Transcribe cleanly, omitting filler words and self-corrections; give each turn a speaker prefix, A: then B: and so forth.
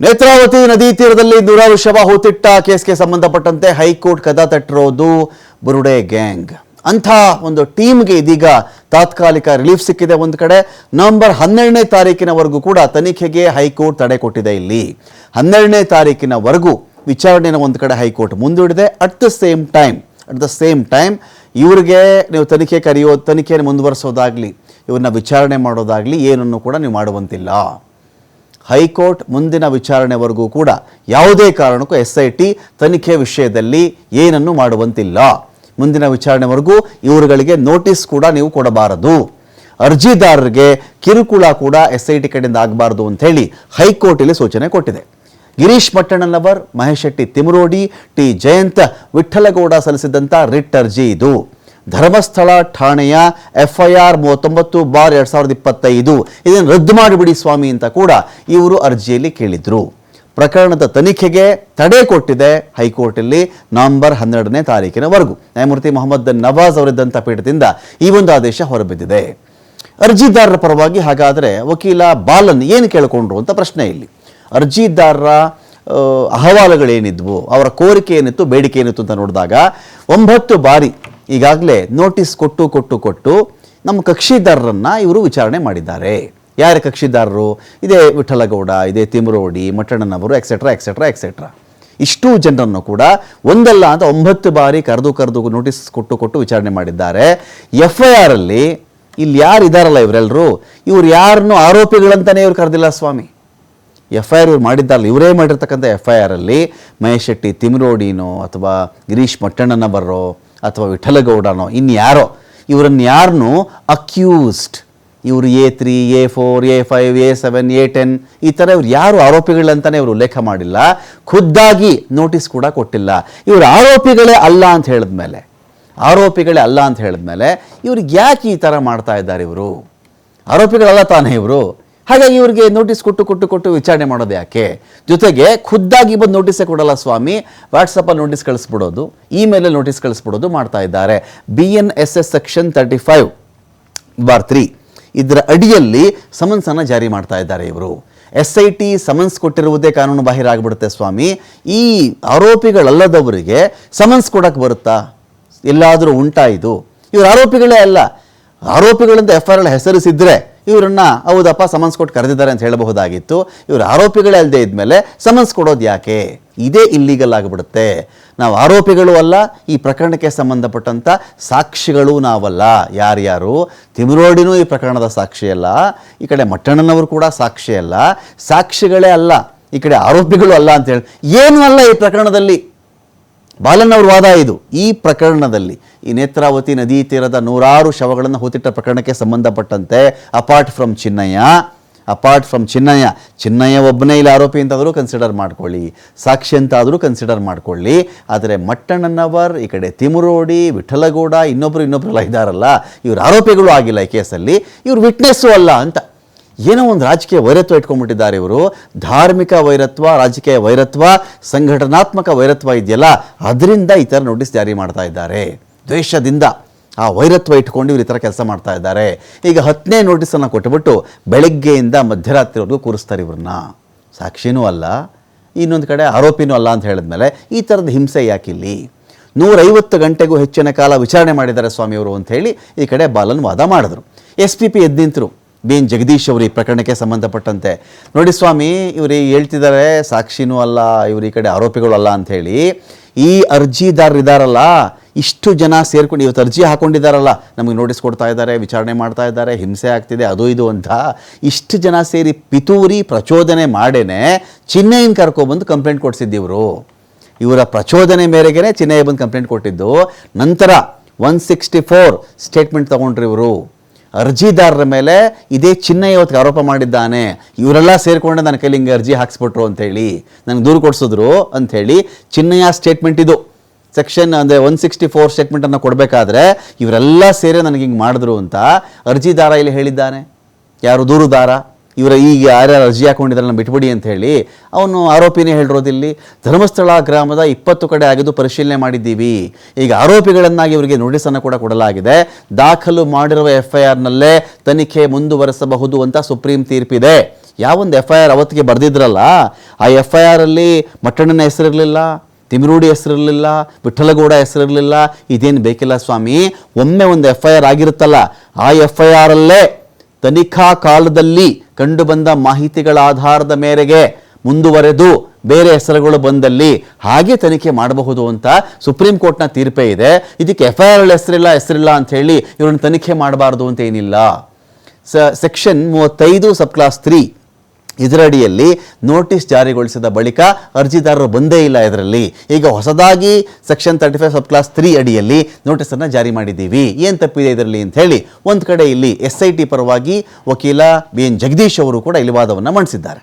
A: ನೇತ್ರಾವತಿ ನದಿ ತೀರದಲ್ಲಿ ನೂರಾರು ಶವ ಹೂತಿಟ್ಟ ಕೇಸ್ಗೆ ಸಂಬಂಧಪಟ್ಟಂತೆ ಹೈಕೋರ್ಟ್ ಕದ ತಟ್ಟಿರೋದು ಬುರುಡೆ ಗ್ಯಾಂಗ್. ಅಂಥ ಒಂದು ಟೀಮ್ಗೆ ಇದೀಗ ತಾತ್ಕಾಲಿಕ ರಿಲೀಫ್ ಸಿಕ್ಕಿದೆ. ಒಂದು ಕಡೆ ನವೆಂಬರ್ 12ನೇ ತಾರೀಕಿನವರೆಗೂ ಕೂಡ ತನಿಖೆಗೆ ಹೈಕೋರ್ಟ್ ತಡೆ ಕೊಟ್ಟಿದೆ. ಇಲ್ಲಿ 12ನೇ ತಾರೀಕಿನವರೆಗೂ ವಿಚಾರಣೆಯನ್ನು ಒಂದು ಕಡೆ ಹೈಕೋರ್ಟ್ ಮುಂದೂಡಿದೆ. ಅಟ್ ದ ಸೇಮ್ ಟೈಮ್ ಇವ್ರಿಗೆ ನೀವು ತನಿಖೆಯನ್ನು ಮುಂದುವರಿಸೋದಾಗ್ಲಿ, ಇವ್ರನ್ನ ವಿಚಾರಣೆ ಮಾಡೋದಾಗ್ಲಿ ಏನನ್ನು ಕೂಡ ನೀವು ಮಾಡುವಂತಿಲ್ಲ. ಹೈಕೋರ್ಟ್ ಮುಂದಿನ ವಿಚಾರಣೆವರೆಗೂ ಕೂಡ ಯಾವುದೇ ಕಾರಣಕ್ಕೂ SIT ತನಿಖೆ ವಿಷಯದಲ್ಲಿ ಏನನ್ನು ಮಾಡುವಂತಿಲ್ಲ. ಮುಂದಿನ ವಿಚಾರಣೆವರೆಗೂ ಇವರುಗಳಿಗೆ ನೋಟಿಸ್ ಕೂಡ ನೀವು ಕೊಡಬಾರದು. ಅರ್ಜಿದಾರರಿಗೆ ಕಿರುಕುಳ ಕೂಡ SIT ಕಡೆಯಿಂದ ಆಗಬಾರದು ಅಂತ ಹೇಳಿ ಹೈಕೋರ್ಟ್ ಇಲ್ಲಿ ಸೂಚನೆ ಕೊಟ್ಟಿದೆ. ಗಿರೀಶ್ ಮಟ್ಟಣ್ಣನವರ್, ಮಹೇಶ್ ಶೆಟ್ಟಿ ತಿಮರೋಡಿ, ಟಿ ಜಯಂತ್ ವಿಠಲಗೌಡ ಸಲ್ಲಿಸಿದಂಥ ರಿಟ್ ಅರ್ಜಿ ಇದು. ಧರ್ಮಸ್ಥಳ ಠಾಣೆಯ FIR 39/2025 ಇದನ್ನು ರದ್ದು ಮಾಡಿಬಿಡಿ ಸ್ವಾಮಿ ಅಂತ ಕೂಡ ಇವರು ಅರ್ಜಿಯಲ್ಲಿ ಕೇಳಿದ್ರು. ಪ್ರಕರಣದ ತನಿಖೆಗೆ ತಡೆ ಕೊಟ್ಟಿದೆ ಹೈಕೋರ್ಟ್ ಇಲ್ಲಿ ನವೆಂಬರ್ 12ನೇ ತಾರೀಕಿನವರೆಗೂ. ನ್ಯಾಯಮೂರ್ತಿ ಮೊಹಮ್ಮದ್ ನವಾಜ್ ಅವರಿದ್ದಂಥ ಪೀಠದಿಂದ ಈ ಒಂದು ಆದೇಶ ಹೊರಬಿದ್ದಿದೆ. ಅರ್ಜಿದಾರರ ಪರವಾಗಿ ಹಾಗಾದರೆ ವಕೀಲ ಬಾಲನ್ ಏನು ಕೇಳಿಕೊಂಡ್ರು ಅಂತ ಪ್ರಶ್ನೆ ಇಲ್ಲಿ. ಅರ್ಜಿದಾರರ ಅಹವಾಲುಗಳೇನಿದ್ವು, ಅವರ ಕೋರಿಕೆ ಏನಿತ್ತು, ಬೇಡಿಕೆ ಏನಿತ್ತು ಅಂತ ನೋಡಿದಾಗ 9 ಬಾರಿ ಈಗಾಗಲೇ ನೋಟಿಸ್ ಕೊಟ್ಟು ನಮ್ಮ ಕಕ್ಷಿದಾರರನ್ನು ಇವರು ವಿಚಾರಣೆ ಮಾಡಿದ್ದಾರೆ. ಯಾರ ಕಕ್ಷಿದಾರರು? ಇದೇ ವಿಠಲಗೌಡ, ಇದೇ ತಿಮರೋಡಿ, ಮಟ್ಟಣ್ಣನವರು, ಎಕ್ಸೆಟ್ರಾ. ಇಷ್ಟೂ ಜನರನ್ನು ಕೂಡ ಒಂದಲ್ಲ ಅಂತ 9 ಬಾರಿ ಕರೆದು ನೋಟಿಸ್ ಕೊಟ್ಟು ವಿಚಾರಣೆ ಮಾಡಿದ್ದಾರೆ. FIR ಅಲ್ಲಿ ಇಲ್ಲಿ ಯಾರು ಇದ್ದಾರಲ್ಲ ಇವರೆಲ್ಲರೂ, ಇವ್ರು ಯಾರನ್ನು ಆರೋಪಿಗಳಂತಾನೆ ಇವ್ರು ಕರೆದಿಲ್ಲ ಸ್ವಾಮಿ. FIR ಇವ್ರು ಮಾಡಿದ್ದಾರಲ್ಲ, ಇವರೇ ಮಾಡಿರ್ತಕ್ಕಂಥ FIR ಅಲ್ಲಿ ಮಹೇಶ್ ಶೆಟ್ಟಿ ತಿಮರೋಡಿನೋ ಅಥವಾ ಗಿರೀಶ್ ಮಟ್ಟಣ್ಣನವರೋ ಅಥವಾ ವಿಠಲಗೌಡನೋ ಇನ್ಯಾರೋ ಇವರನ್ನು ಯಾರನ್ನೂ ಅಕ್ಯೂಸ್ಡ್, ಇವರು A3, A4, A5, A7, A10 ಈ ಥರ ಇವ್ರು ಯಾರು ಆರೋಪಿಗಳಂತಾನೆ ಇವರು ಉಲ್ಲೇಖ ಮಾಡಿಲ್ಲ. ಖುದ್ದಾಗಿ ನೋಟಿಸ್ ಕೂಡ ಕೊಟ್ಟಿಲ್ಲ. ಇವರು ಆರೋಪಿಗಳೇ ಅಲ್ಲ ಅಂತ ಹೇಳಿದ್ಮೇಲೆ ಇವ್ರಿಗೆ ಯಾಕೆ ಈ ಥರ ಮಾಡ್ತಾ ಇದ್ದಾರೆ? ಇವರು ಆರೋಪಿಗಳಲ್ಲ ತಾನೇ ಇವರು. ಹಾಗಾಗಿ ಇವ್ರಿಗೆ ನೋಟಿಸ್ ಕೊಟ್ಟು ವಿಚಾರಣೆ ಮಾಡೋದು ಯಾಕೆ? ಜೊತೆಗೆ ಖುದ್ದಾಗಿ ಬಂದು ನೋಟಿಸೇ ಕೊಡಲ್ಲ ಸ್ವಾಮಿ, ವಾಟ್ಸಪ್ಪಲ್ಲಿ ನೋಟಿಸ್ ಕಳಿಸ್ಬಿಡೋದು, ಇಮೇಲಲ್ಲಿ ನೋಟಿಸ್ ಕಳಿಸ್ಬಿಡೋದು ಮಾಡ್ತಾ ಇದ್ದಾರೆ. BNSS ಸೆಕ್ಷನ್ 35/3 ಇದರ ಅಡಿಯಲ್ಲಿ ಸಮನ್ಸನ್ನು ಜಾರಿ ಮಾಡ್ತಾ ಇದ್ದಾರೆ ಇವರು. SIT ಸಮನ್ಸ್ ಕೊಟ್ಟಿರುವುದೇ ಕಾನೂನು ಬಾಹಿರ ಆಗಿಬಿಡುತ್ತೆ ಸ್ವಾಮಿ. ಈ ಆರೋಪಿಗಳಲ್ಲದವರಿಗೆ ಸಮನ್ಸ್ ಕೊಡಕ್ಕೆ ಬರುತ್ತಾ? ಎಲ್ಲಾದರೂ ಉಂಟಾ ಇದು? ಇವರು ಆರೋಪಿಗಳೇ ಅಲ್ಲ. ಆರೋಪಿಗಳಿಂದ FIR ಹೆಸರಿಸಿದ್ರೆ ಇವರನ್ನ ಹೌದಪ್ಪ ಸಮನ್ಸ್ ಕೊಟ್ಟು ಕರೆದಿದ್ದಾರೆ ಅಂತ ಹೇಳಬಹುದಾಗಿತ್ತು. ಇವರು ಆರೋಪಿಗಳೇ ಅಲ್ಲದೆ ಇದ್ಮೇಲೆ ಸಮನ್ಸ್ ಕೊಡೋದು ಯಾಕೆ? ಇದೇ ಇಲ್ಲೀಗಲ್ ಆಗಿಬಿಡುತ್ತೆ. ನಾವು ಆರೋಪಿಗಳು ಅಲ್ಲ, ಈ ಪ್ರಕರಣಕ್ಕೆ ಸಂಬಂಧಪಟ್ಟಂಥ ಸಾಕ್ಷಿಗಳು ನಾವಲ್ಲ. ಯಾರ್ಯಾರು? ತಿಮರೋಡಿನೂ ಈ ಪ್ರಕರಣದ ಸಾಕ್ಷಿ ಅಲ್ಲ, ಈ ಕಡೆ ಮಟ್ಟಣ್ಣನವರು ಕೂಡ ಸಾಕ್ಷಿ ಅಲ್ಲ, ಸಾಕ್ಷಿಗಳೇ ಅಲ್ಲ, ಈ ಕಡೆ ಆರೋಪಿಗಳು ಅಲ್ಲ ಅಂತೇಳಿ ಏನೂ ಅಲ್ಲ ಈ ಪ್ರಕರಣದಲ್ಲಿ. ಬಾಲನ್ ಅವ್ರ ವಾದ ಇದು. ಈ ಪ್ರಕರಣದಲ್ಲಿ ಈ ನೇತ್ರಾವತಿ ನದಿ ತೀರದ ನೂರಾರು ಶವಗಳನ್ನು ಹೂತಿಟ್ಟ ಪ್ರಕರಣಕ್ಕೆ ಸಂಬಂಧಪಟ್ಟಂತೆ ಅಪಾರ್ಟ್ ಫ್ರಮ್ ಚಿನ್ನಯ್ಯ ಒಬ್ಬನೇ ಇಲ್ಲಿ ಆರೋಪಿ ಅಂತಾದರೂ ಕನ್ಸಿಡರ್ ಮಾಡ್ಕೊಳ್ಳಿ, ಸಾಕ್ಷಿ ಅಂತಾದರೂ ಕನ್ಸಿಡರ್ ಮಾಡ್ಕೊಳ್ಳಿ. ಆದರೆ ಮಟ್ಟಣ್ಣನವರ್, ಈ ಕಡೆ ತಿಮರೋಡಿ, ವಿಠಲಗೌಡ, ಇನ್ನೊಬ್ಬರೆಲ್ಲ ಇದ್ದಾರಲ್ಲ, ಇವರು ಆರೋಪಿಗಳು ಆಗಿಲ್ಲ ಈ ಕೇಸಲ್ಲಿ, ಇವರು ವಿಟ್ನೆಸ್ಸು ಅಲ್ಲ ಅಂತ ಏನೋ ಒಂದು ರಾಜಕೀಯ ವೈರತ್ವ ಇಟ್ಕೊಂಡ್ಬಿಟ್ಟಿದ್ದಾರೆ ಇವರು. ಧಾರ್ಮಿಕ ವೈರತ್ವ, ರಾಜಕೀಯ ವೈರತ್ವ, ಸಂಘಟನಾತ್ಮಕ ವೈರತ್ವ ಇದೆಯಲ್ಲ, ಅದರಿಂದ ಈ ಥರ ನೋಟಿಸ್ ಜಾರಿ ಮಾಡ್ತಾ ಇದ್ದಾರೆ. ದ್ವೇಷದಿಂದ ಆ ವೈರತ್ವ ಇಟ್ಕೊಂಡು ಇವರು ಈ ಥರ ಕೆಲಸ ಮಾಡ್ತಾ ಇದ್ದಾರೆ. ಈಗ 10ನೇ ನೋಟಿಸನ್ನು ಕೊಟ್ಟುಬಿಟ್ಟು ಬೆಳಗ್ಗೆಯಿಂದ ಮಧ್ಯರಾತ್ರಿವರೆಗೂ ಕೂರಿಸ್ತಾರೆ ಇವ್ರನ್ನ. ಸಾಕ್ಷಿನೂ ಅಲ್ಲ, ಇನ್ನೊಂದು ಕಡೆ ಆರೋಪಿನೂ ಅಲ್ಲ ಅಂತ ಹೇಳಿದ್ಮೇಲೆ ಈ ಥರದ ಹಿಂಸೆ ಯಾಕಿಲ್ಲಿ? 150 ಗಂಟೆಗೂ ಹೆಚ್ಚಿನ ಕಾಲ ವಿಚಾರಣೆ ಮಾಡಿದ್ದಾರೆ ಸ್ವಾಮಿಯವರು ಅಂತ ಹೇಳಿ ಈ ಕಡೆ ಬಾಲನ್ ವಾದ ಮಾಡಿದ್ರು. SPP ಎದ್ದು ನಿಂತರು. BN ಜಗದೀಶ್ ಅವರು ಈ ಪ್ರಕರಣಕ್ಕೆ ಸಂಬಂಧಪಟ್ಟಂತೆ, ನೋಡಿ ಸ್ವಾಮಿ ಇವರು ಹೇಳ್ತಿದ್ದಾರೆ ಸಾಕ್ಷಿನೂ ಅಲ್ಲ, ಇವರು ಈ ಕಡೆ ಆರೋಪಿಗಳು ಅಲ್ಲ ಅಂಥೇಳಿ. ಈ ಅರ್ಜಿದಾರರಿದ್ದಾರಲ್ಲ, ಇಷ್ಟು ಜನ ಸೇರ್ಕೊಂಡು ಇವತ್ತು ಅರ್ಜಿ ಹಾಕೊಂಡಿದ್ದಾರಲ್ಲ, ನಮಗೆ ನೋಟಿಸ್ ಕೊಡ್ತಾ ಇದ್ದಾರೆ, ವಿಚಾರಣೆ ಮಾಡ್ತಾ ಇದ್ದಾರೆ, ಹಿಂಸೆ ಆಗ್ತಿದೆ, ಅದು ಇದು ಅಂತ ಇಷ್ಟು ಜನ ಸೇರಿ ಪಿತೂರಿ ಪ್ರಚೋದನೆ ಮಾಡೇನೆ ಚಿನ್ನಯ್ಯನ ಕರ್ಕೊಬಂದು ಕಂಪ್ಲೇಂಟ್ ಕೊಡಿಸಿದ್ದಿವರು. ಇವರ ಪ್ರಚೋದನೆ ಮೇರೆಗೆ ಚಿನ್ನಯ್ಯ ಬಂದು ಕಂಪ್ಲೇಂಟ್ ಕೊಟ್ಟಿದ್ದು. ನಂತರ 164 ಸ್ಟೇಟ್ಮೆಂಟ್ ತಗೊಂಡ್ರಿ ಇವರು. ಅರ್ಜಿದಾರರ ಮೇಲೆ ಇದೇ ಚಿನ್ನಯ್ಯ ಇವತ್ತಿಗೆ ಆರೋಪ ಮಾಡಿದ್ದಾನೆ, ಇವರೆಲ್ಲ ಸೇರಿಕೊಂಡು ನನ್ನ ಕೈಲಿ ಹಿಂಗೆ ಅರ್ಜಿ ಹಾಕ್ಸ್ಬಿಟ್ರು ಅಂಥೇಳಿ, ನನಗೆ ದೂರು ಕೊಡಿಸಿದ್ರು ಅಂಥೇಳಿ ಚಿನ್ನಯ್ಯ ಸ್ಟೇಟ್ಮೆಂಟ್ ಇದು. ಸೆಕ್ಷನ್ ಅಂದರೆ 164 ಸ್ಟೇಟ್ಮೆಂಟನ್ನು ಕೊಡಬೇಕಾದ್ರೆ ಇವರೆಲ್ಲ ಸೇರಿ ನನಗೆ ಹಿಂಗೆ ಮಾಡಿದ್ರು ಅಂತ ಅರ್ಜಿದಾರ ಇಲ್ಲಿ ಹೇಳಿದ್ದಾನೆ. ಯಾರು? ದೂರುದಾರ. ಇವರ ಈಗ ಯಾರ್ಯಾರು ಅರ್ಜಿ ಹಾಕೊಂಡಿದ್ದಾರೆ ಬಿಟ್ಬಿಡಿ ಅಂತ ಹೇಳಿ ಅವನು ಆರೋಪಿನೇ ಹೇಳಿರೋದಿಲ್ಲಿ. ಧರ್ಮಸ್ಥಳ ಗ್ರಾಮದ 20 ಕಡೆ ಆಗಿದ್ದು ಪರಿಶೀಲನೆ ಮಾಡಿದ್ದೀವಿ. ಈಗ ಆರೋಪಿಗಳನ್ನಾಗಿ ಇವರಿಗೆ ನೋಟಿಸನ್ನು ಕೂಡ ಕೊಡಲಾಗಿದೆ. ದಾಖಲು ಮಾಡಿರುವ FIRನಲ್ಲೇ ತನಿಖೆ ಮುಂದುವರೆಸಬಹುದು ಅಂತ ಸುಪ್ರೀಂ ತೀರ್ಪಿದೆ. ಯಾವೊಂದು FIR ಅವತ್ತಿಗೆ ಬರೆದಿದ್ರಲ್ಲ, ಆ FIR ಅಲ್ಲಿ ಮಟ್ಟಣ್ಣನ ಹೆಸರಿರಲಿಲ್ಲ, ತಿಮಿರೂಡಿ ಹೆಸರಿರಲಿಲ್ಲ, ವಿಠ್ಠಲಗೌಡ ಹೆಸರಿರಲಿಲ್ಲ. ಇದೇನು ಬೇಕಿಲ್ಲ ಸ್ವಾಮಿ. ಒಮ್ಮೆ ಒಂದು FIR ಆಗಿರುತ್ತಲ್ಲ, ಆ FIR ಅಲ್ಲೇ ತನಿಖಾ ಕಾಲದಲ್ಲಿ ಕಂಡುಬಂದ ಮಾಹಿತಿಗಳ ಆಧಾರದ ಮೇರೆಗೆ ಮುಂದುವರೆದು ಬೇರೆ ಹೆಸರುಗಳು ಬಂದಲ್ಲಿ ಹಾಗೆ ತನಿಖೆ ಮಾಡಬಹುದು ಅಂತ ಸುಪ್ರೀಂ ಕೋರ್ಟ್ನ ತೀರ್ಪೇ ಇದೆ. ಇದಕ್ಕೆ FIR ಹೆಸರಿಲ್ಲ ಅಂತ ಹೇಳಿ ಇವರನ್ನು ತನಿಖೆ ಮಾಡಬಾರ್ದು ಅಂತ ಏನಿಲ್ಲ. ಸೆಕ್ಷನ್ 35 ಸಬ್ ಕ್ಲಾಸ್ 3 ಇದರಡಿಯಲ್ಲಿ ನೋಟಿಸ್ ಜಾರಿಗೊಳಿಸಿದ ಬಳಿಕ ಅರ್ಜಿದಾರರು ಬಂದೇ ಇಲ್ಲ. ಇದರಲ್ಲಿ ಈಗ ಹೊಸದಾಗಿ ಸೆಕ್ಷನ್ 35 ಸಬ್ ಕ್ಲಾಸ್ 3 ಅಡಿಯಲ್ಲಿ ನೋಟಿಸನ್ನು ಜಾರಿ ಮಾಡಿದ್ದೀವಿ, ಏನು ತಪ್ಪಿದೆ ಇದರಲ್ಲಿ ಅಂತ ಹೇಳಿ ಒಂದು ಕಡೆ ಇಲ್ಲಿ SIT ಪರವಾಗಿ ವಕೀಲ BN ಜಗದೀಶ್ ಅವರು ಕೂಡ ಇಲ್ಲಿ ವಾದವನ್ನು ಮಂಡಿಸಿದ್ದಾರೆ.